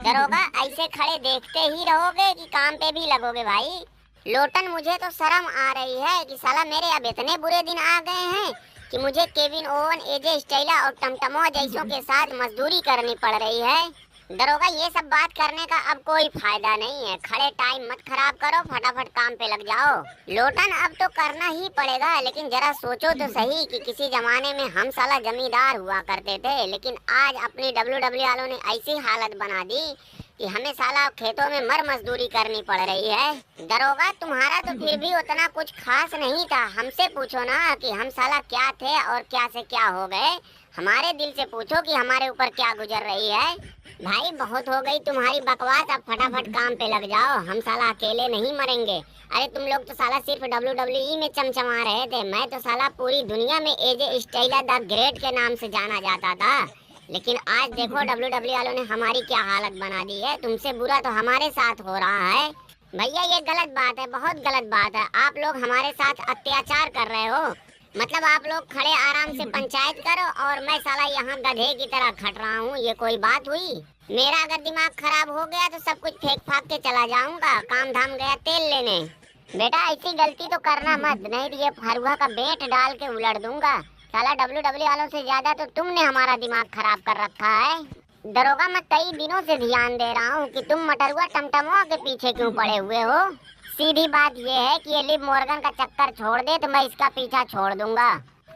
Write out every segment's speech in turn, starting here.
दरोगा ऐसे खड़े देखते ही रहोगे कि काम पे भी लगोगे भाई? लोटन, मुझे तो शर्म आ रही है कि साला मेरे अब इतने बुरे दिन आ गए हैं कि मुझे केविन ओवन, एजे स्टाइला और टमटमो जैसों के साथ मजदूरी करनी पड़ रही है। दरोगा, ये सब बात करने का अब कोई फायदा नहीं है। खड़े टाइम मत खराब करो, फटाफट काम पे लग जाओ। लोटन, अब तो करना ही पड़ेगा, लेकिन जरा सोचो तो सही कि किसी जमाने में हम साला जमींदार हुआ करते थे, लेकिन आज अपनी डब्ल्यूडब्ल्यू वालों ने ऐसी हालत बना दी कि हमें साला खेतों में मर मजदूरी करनी पड़ रही है। दरोगा, तुम्हारा तो फिर भी उतना कुछ खास नहीं था। हमसे पूछो ना कि हम साला क्या थे और क्या से क्या हो गए। हमारे दिल से पूछो कि हमारे ऊपर क्या गुजर रही है। भाई, बहुत हो गई तुम्हारी बकवास, अब फटाफट काम पे लग जाओ। हम साला अकेले नहीं मरेंगे। अरे तुम लोग तो साला सिर्फ डब्ल्यूडब्ल्यूई में चमचमा रहे थे। मैं तो साला पूरी दुनिया में एजे स्टाइला द ग्रेट के नाम से जाना जाता था। लेकिन आज देखो डब्ल्यूडब्ल्यू वालों ने हमारी क्या हालत बना दी है। तुमसे बुरा तो हमारे साथ हो रहा है। भैया, ये गलत बात है, बहुत गलत बात है। आप लोग हमारे साथ अत्याचार कर रहे हो। मतलब आप लोग खड़े आराम से पंचायत करो और मैं साला यहाँ गधे की तरह खट रहा हूँ। ये कोई बात हुई? मेरा अगर दिमाग खराब हो गया तो सब कुछ फेंक फाक के चला जाऊंगा। काम धाम गया तेल लेने। बेटा, ऐसी गलती तो करना मत, नहीं तो ये फरुआ का बेट डाल के उलट दूंगा। साला डब्ल्यूडब्ल्यू वालों से ज्यादा तो तुमने हमारा दिमाग खराब कर रखा है। दरोगा, मैं कई दिनों से ध्यान दे रहा हूँ कि तुम मटरुआ टमटमुआ के पीछे क्यों पड़े हुए हो। सीधी बात ये है कि ये लिव मॉर्गन का चक्कर छोड़ दे तो मैं इसका पीछा छोड़ दूंगा।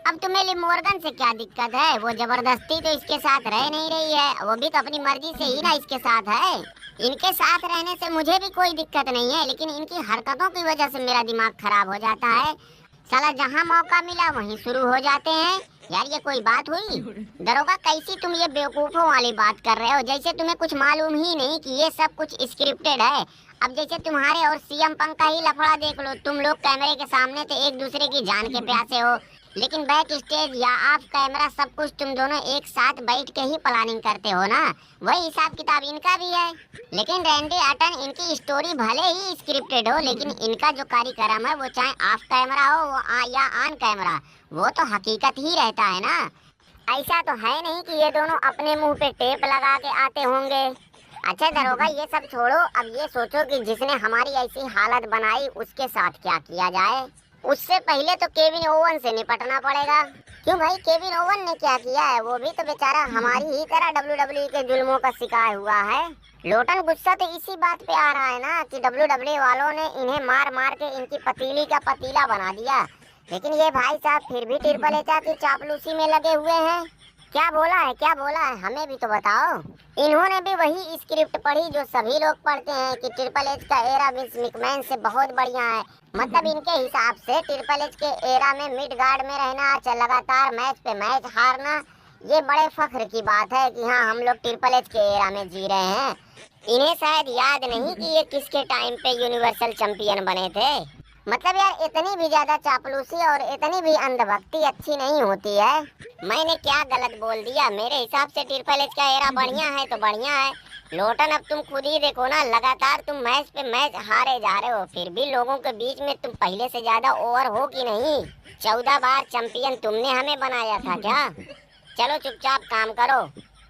अब तुम्हें लिव मॉर्गन से क्या दिक्कत है? वो जबरदस्ती तो इसके साथ रह नहीं रही है, वो भी तो अपनी मर्जी से ही ना इसके साथ है। इनके साथ रहने से मुझे भी कोई दिक्कत नहीं है, लेकिन इनकी हरकतों की वजह से मेरा दिमाग खराब हो जाता है। साला जहाँ मौका मिला वहीं शुरू हो जाते हैं। यार, ये कोई बात हुई? दरोगा, कैसी तुम ये बेवकूफों वाली बात कर रहे हो, जैसे तुम्हें कुछ मालूम ही नहीं कि ये सब कुछ स्क्रिप्टेड है। अब जैसे तुम्हारे और सीएम पंख का ही लफड़ा देख लो। तुम लोग कैमरे के सामने तो एक दूसरे की जान के प्यासे हो, लेकिन बैक स्टेज या ऑफ कैमरा सब कुछ तुम दोनों एक साथ बैठ के ही प्लानिंग करते हो ना। वही हिसाब किताब इनका भी है। लेकिन रैंडी ऑर्टन, इनकी स्टोरी भले ही स्क्रिप्टेड हो, लेकिन इनका जो कार्यक्रम है वो चाहे ऑफ कैमरा हो या ऑन कैमरा, वो तो हकीकत ही रहता है ना। ऐसा तो है नहीं कि ये दोनों अपने मुंह पे टेप लगा के आते होंगे। अच्छा दरोगा, ये सब छोड़ो, अब ये सोचो कि जिसने हमारी ऐसी हालत बनाई उसके साथ क्या किया जाए। उससे पहले तो केविन ओवन से निपटना पड़ेगा। क्यों भाई, केविन ओवन ने क्या किया है? वो भी तो बेचारा हमारी ही तरह डब्ल्यूडब्ल्यूई के जुल्मों का शिकार हुआ है। लोटन, गुस्सा तो इसी बात पे आ रहा है ना कि डब्ल्यूडब्ल्यूई वालों ने इन्हें मार मार के इनकी पतीली का पतीला बना दिया, लेकिन ये भाई साहब फिर भी ट्रिपल एच की चापलूसी में लगे हुए हैं। क्या बोला है, क्या बोला है, हमें भी तो बताओ। इन्होंने भी वही स्क्रिप्ट पढ़ी जो सभी लोग पढ़ते हैं कि ट्रिपल एच का एरा विंस मैकमैन से बहुत बढ़िया है। मतलब इनके हिसाब से ट्रिपल एच के एरा में मिड गार्ड में रहना, लगातार मैच पे मैच हारना, ये बड़े फख्र की बात है कि हाँ, हम लोग ट्रिपल एच के एरा में जी रहे हैं। इन्हें शायद याद नहीं कि ये किसके टाइम पे यूनिवर्सल चैंपियन बने थे। मतलब यार, इतनी भी ज्यादा चापलूसी और इतनी भी अंधभक्ति अच्छी नहीं होती है। मैंने क्या गलत बोल दिया? मेरे हिसाब से ट्रिपल एच का एरा बढ़िया है तो बढ़िया है। लोटन, अब तुम खुद ही देखो ना, लगातार तुम मैच पे मैच हारे जा रहे हो, फिर भी लोगों के बीच में तुम पहले से ज्यादा ओवर हो कि नहीं? 14 बार चैंपियन तुमने हमें बनाया था क्या? चलो चुपचाप काम करो,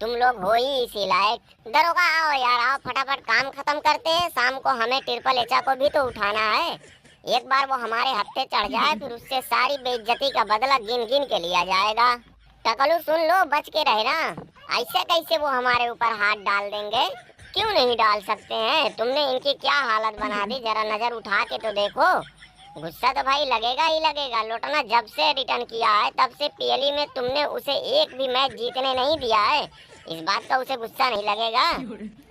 तुम लोग हो ही इसी लायक। दरोगा, आओ यार आओ, फटाफट काम खत्म करते हैं। शाम को हमें ट्रिपल एच को भी तो उठाना है। एक बार वो हमारे हफ्ते चढ़ जाए फिर उससे सारी बेइज्जती का बदला गिन गिन के लिया जाएगा। टकलू, सुन लो, बच के रहना। ऐसे कैसे वो हमारे ऊपर हाथ डाल देंगे? क्यों नहीं डाल सकते हैं? तुमने इनकी क्या हालत बना दी, जरा नजर उठा के तो देखो। गुस्सा तो भाई लगेगा ही लगेगा। लोटना जब से रिटर्न किया है तब से पीएलई में तुमने उसे एक भी मैच जीतने नहीं दिया है। इस बात का उसे गुस्सा नहीं लगेगा?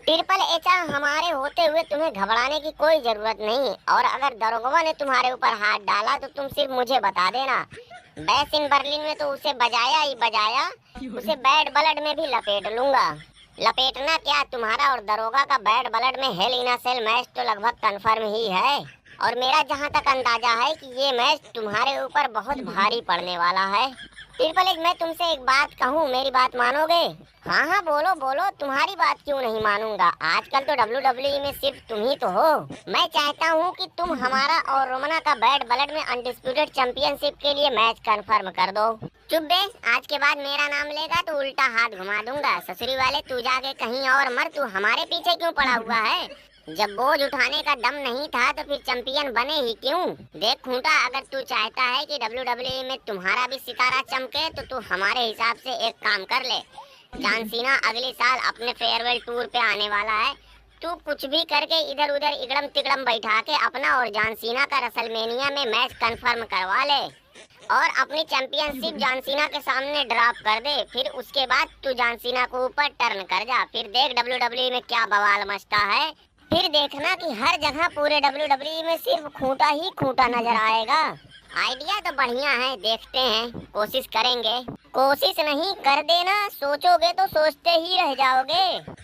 ट्रिपल एच हमारे होते हुए तुम्हें घबराने की कोई जरूरत नहीं। और अगर दरोगा ने तुम्हारे ऊपर हाथ डाला तो तुम सिर्फ मुझे बता देना। बैस इन बर्लिन में तो उसे बजाया ही बजाया, उसे बैड ब्लड में भी लपेट लूंगा। लपेटना क्या, तुम्हारा और दरोगा का बैड ब्लड में हेल इन अ सेल मैच तो लगभग कंफर्म ही है। और मेरा जहां तक अंदाजा है कि ये मैच तुम्हारे ऊपर बहुत भारी पड़ने वाला है। ट्रिपल एच, मैं तुमसे एक बात कहूँ, मेरी बात मानोगे? हाँ हाँ बोलो बोलो, तुम्हारी बात क्यों नहीं मानूंगा। आजकल तो WWE में सिर्फ तुम ही तो हो। मैं चाहता हूँ कि तुम हमारा और रोमना का बैड ब्लड में अनडिस्प्यूटेड चैंपियनशिप के लिए मैच कंफर्म कर दो। चुप बे, आज के बाद मेरा नाम लेगा तो उल्टा हाथ घुमा दूंगा। ससुरी वाले, तू जाके कहीं और मर, तू हमारे पीछे क्यों पड़ा हुआ है? जब बोझ उठाने का दम नहीं था तो फिर चैंपियन बने ही क्यों? देख खूंटा, अगर तू चाहता है कि WWE में तुम्हारा भी सितारा चमके तो तू हमारे हिसाब से एक काम कर ले। जॉन सीना अगले साल अपने फेयरवेल टूर पे आने वाला है। तू कुछ भी करके इधर उधर इगड़म तिगड़म बैठा के अपना और जॉन सीना का रेसलमेनिया में मैच कंफर्म करवा ले और अपनी चैंपियनशिप जॉन सीना के सामने ड्रॉप कर दे। फिर उसके बाद तू जॉन सीना को ऊपर टर्न कर जा। फिर देख WWE में क्या बवाल मचता है। फिर देखना कि हर जगह पूरे WWE में सिर्फ खूंटा ही खूंटा नजर आएगा। आइडिया तो बढ़िया है, देखते हैं, कोशिश करेंगे। कोशिश नहीं कर देना, सोचोगे तो सोचते ही रह जाओगे।